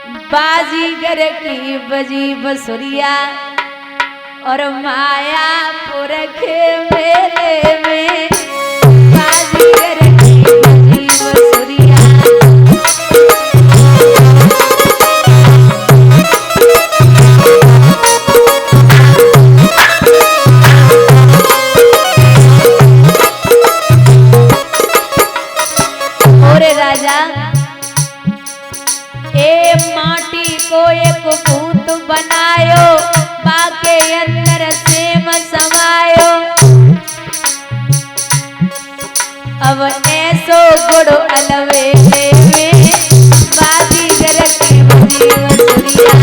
बाजीगर की बजी बसुरिया और मायापुर के मेले में बाजीगर की बजी बसुरिया। ओरे राजा ए माटी को एक भूत बनायो, बाके अंदर सेम समायो। अब ऐसो गुड़ अलवेले में बाजीगर की बजी बसुरिया।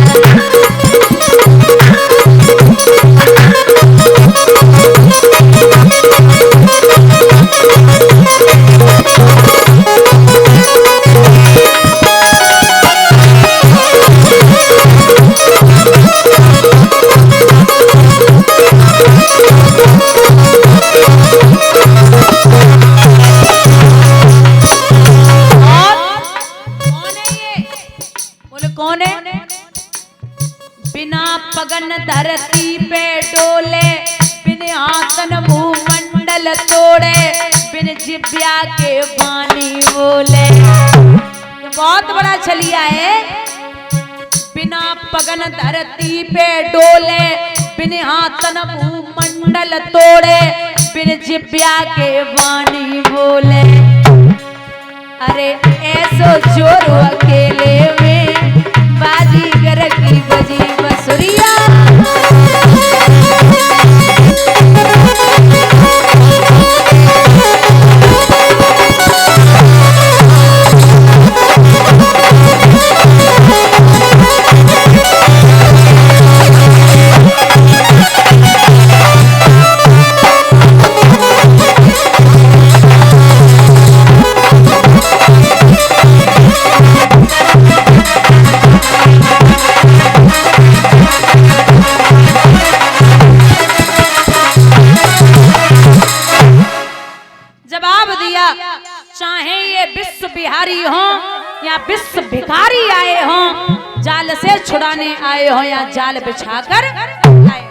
बिना पगन धरती पे डोले, बिन आसन भूमंडल तोड़े, बिन जिब्या के पानी बोले। ये बहुत बड़ा छलिया है। बिना पगन धरती पे डोले, बिन आसन भूमंडल तोड़े, बिन जिब्या के पानी बोले। अरे ऐसो जोर अकेले में बाजीगर की बजी बसुरिया। चाहे ये विश्व बिहारी हो या विश्व भिखारी आए हो, जाल से छुड़ाने आए हो या जाल बिछाकर आए।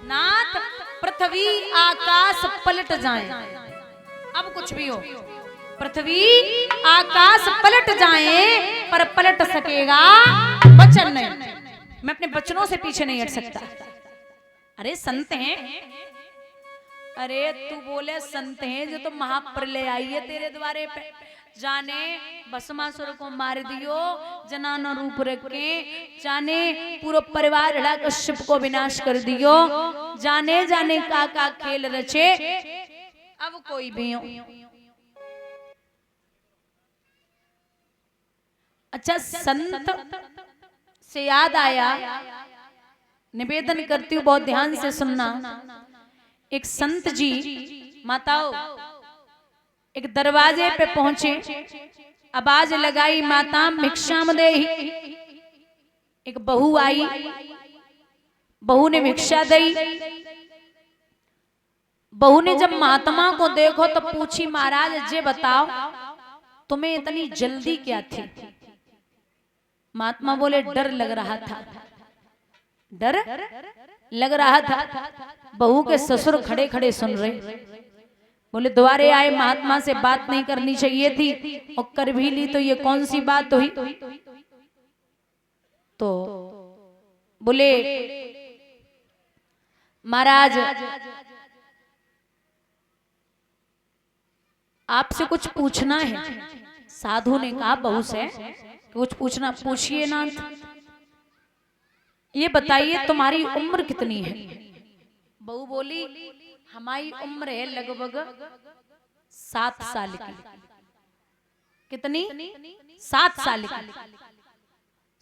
नाथ पृथ्वी आकाश पलट जाए, अब कुछ भी हो, पृथ्वी आकाश पलट जाए पर पलट सकेगा वचन नहीं। मैं अपने वचनों से पीछे नहीं हट सकता। अरे संत हैं, अरे तू बोले संत हैं जो तो महाप्रलय आई है तेरे द्वारे पे। जाने भस्मासुर को मार दियो, जनाना रूप रख के, जाने पूरा परिवार हिरण्यकश्यप को विनाश कर दियो, जाने जाने का खेल रचे। अब कोई भी हो। अच्छा, संत से याद आया, निवेदन करती हूँ बहुत ध्यान से सुनना। एक संत जी माताओं एक दरवाजे पे पहुंचे, आवाज लगाई माता भिक्षाम देहि। एक बहू आई, बहू ने भिक्षा दी। बहू ने जब महात्मा को देखो तो पूछी, महाराज ये बताओ तुम्हें इतनी जल्दी क्या थी? महात्मा बोले डर लग रहा था, डर लग रहा था। बहू के ससुर खड़े खड़े सुन रहे, बोले द्वारे आए महात्मा से बात नहीं करनी चाहिए थी और कर भी ली तो ये कौन सी बात हुई? तो बोले महाराज आपसे कुछ पूछना है। साधु ने कहा बहू से कुछ पूछना, पूछिए ना। ये बताइए तुम्हारी उम्र कितनी है? बहू बोली हमारी उम्र है लगभग 7 साल की। कितनी? 7 साल की।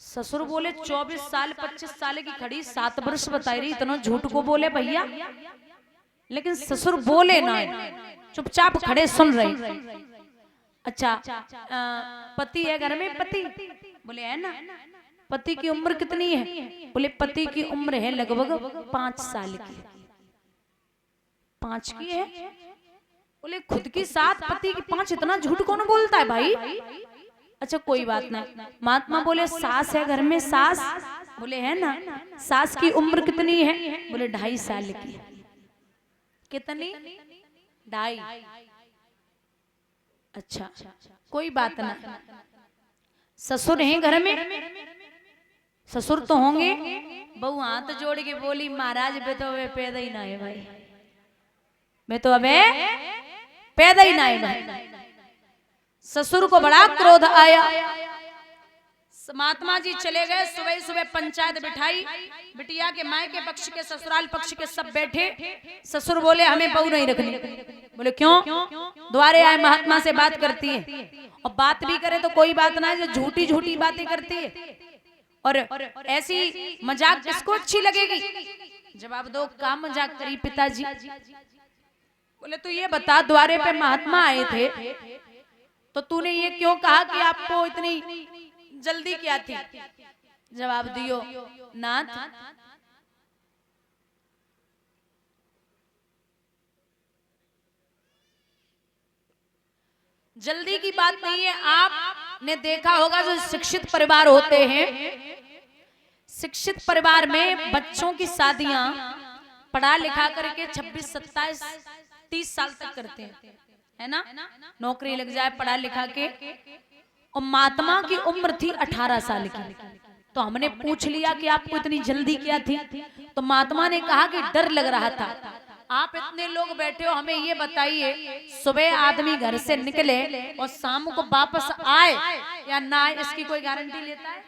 ससुर बोले 24 साल 25 साल की खड़ी 7 वर्ष बताई रही, इतना झूठ को बोले भैया। लेकिन ससुर बोले ना, चुपचाप खड़े सुन रहे। अच्छा पति है घर में? पति बोले है ना। पति की उम्र कितनी है? बोले पति की उम्र है लगभग 5 साल की। 5 की है? बोले खुद की 7 पति की 5, इतना झूठ कौन बोलता है भाई? अच्छा कोई बात नहीं। महात्मा बोले सास है घर में? सास बोले है ना। सास की उम्र कितनी है? बोले 2.5 साल की। कितनी? 2.5। अच्छा कोई बात ना। ससुर हैं घर में? ससुर तो होंगे। बहू हाथ जोड़ के बोली महाराज बे तो अबे पैदा ही ना है भाई, मैं तो अबे पैदा ही ना है भाई। ससुर को बड़ा क्रोध आया। महात्मा जी चले गए। सुबह सुबह पंचायत बिठाई। बिटिया के मायके के पक्ष के ससुराल पक्ष के सब बैठे। ससुर बोले हमें बहू नहीं रखनी। बोले क्यों? द्वारे आए महात्मा से बात करती है, और बात भी करे तो कोई बात ना है, जो झूठी झूठी बातें करती है और ऐसी मजाक किसको अच्छी लगेगी? जवाब दो, काम मजाक करी पिताजी। बोले तू ये बता, द्वारे पे महात्मा आए थे तो तूने ये क्यों कहा कि आपको इतनी जल्दी क्या थी? जवाब दियो, नाथ जल्दी की बात नहीं है। आपने देखा होगा जो शिक्षित परिवार होते हैं, शिक्षित परिवार में बच्चों की शादियां पढ़ा लिखा करके 26, 27, 30 साल तक करते हैं, है ना। नौकरी लग जाए पढ़ा लिखा के। और महात्मा की उम्र थी 18 साल की। तो हमने पूछ लिया कि आपको इतनी जल्दी क्या थी? तो महात्मा ने कहा कि डर लग रहा था। आप इतने लोग बैठे हो, हमें ये बताइए, सुबह आदमी घर से निकले और शाम को वापस आए या ना आए, इसकी कोई गारंटी लेता है?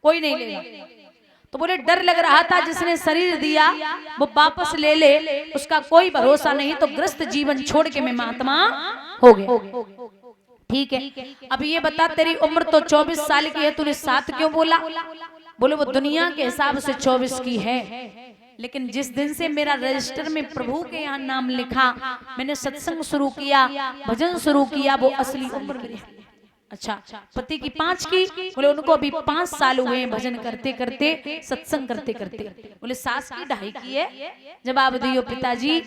कोई नहीं लेगा। तो बोले डर लग रहा था, जिसने शरीर दिया वो वापस ले ले, उसका कोई भरोसा नहीं। तो ग्रस्त जीवन छोड़ के मैं महात्मा हो गया। ठीक है, अब ये बता, तेरी उम्र तो 24 साल की है, तूने 7 क्यों बोला? बोले वो दुनिया के हिसाब से 24 की है, लेकिन जिस दिन से मेरा रजिस्टर में प्रभु के यहाँ नाम लिखा, मैंने सत्संग शुरू किया, भजन शुरू किया, वो असली उम्र मेरी। अच्छा, पति की 5 की? बोले उनको अभी 5 साल हुए हैं भजन करते करते, सत्संग करते करते। बोले सास की 2.5 की है? जवाब दियो पिताजी,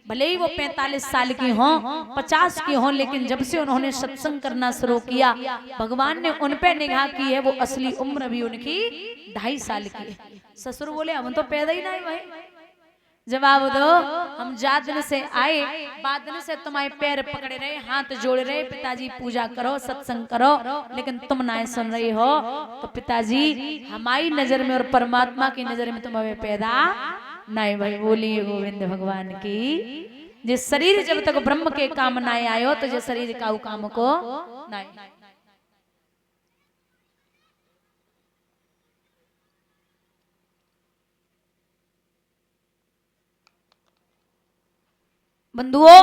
भले ही वो 45 साल की हों, 50 की हों, लेकिन जब से उन्होंने सत्संग करना शुरू किया, भगवान ने उन पे निगाह की है, वो असली उम्र भी उनकी 2.5 साल की है। ससुर बोले हम तो पैदा ही नहीं भाई। जवाब दो, हम जादन से आए, बादन से तुम्हारे पैर पकड़े रहे, हाथ जोड़ रहे, पिताजी पूजा करो, सत्संग करो, लेकिन तुम ना सुन रही हो। तो पिताजी हमारी नजर में और परमात्मा की नजर में तुम हमें पैदा नहीं भाई। बोलिए गोविंद भगवान की। जिस शरीर जब तक ब्रह्म के काम ना आयो, तो जिस शरीर का काम को नहीं। बंधुओं,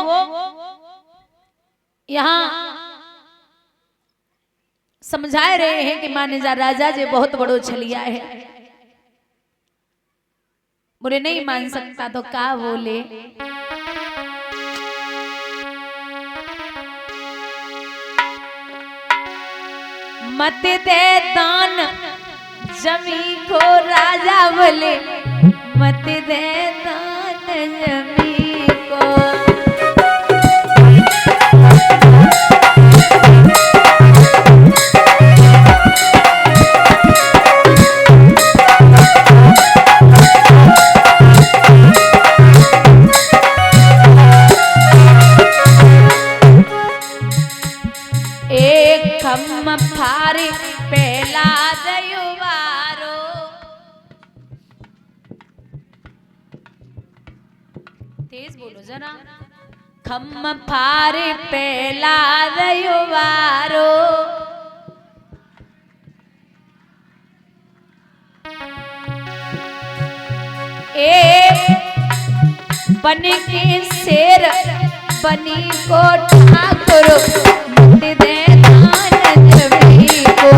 यहाँ समझा रहे हैं कि माने जा राजा जी बहुत बड़ो छलिया है। बोले नहीं मान सकता तो का बोले? मत दे दान जमी को राजा बोले, मत दे दान जमी को। एक खम फारी पहला दयुवारो, तेज बोलो जरा। खम फारी पहला दयुवारो, एक बन के शेर बनी को ठाकुर, मत दे दान जमी को।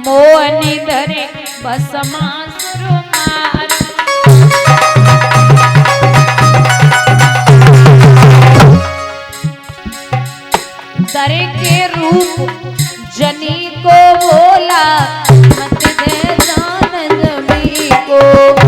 मोहनी धरे भस्मासुर मार। दरे के रूप जनी को बोला मत दे जान जमी को।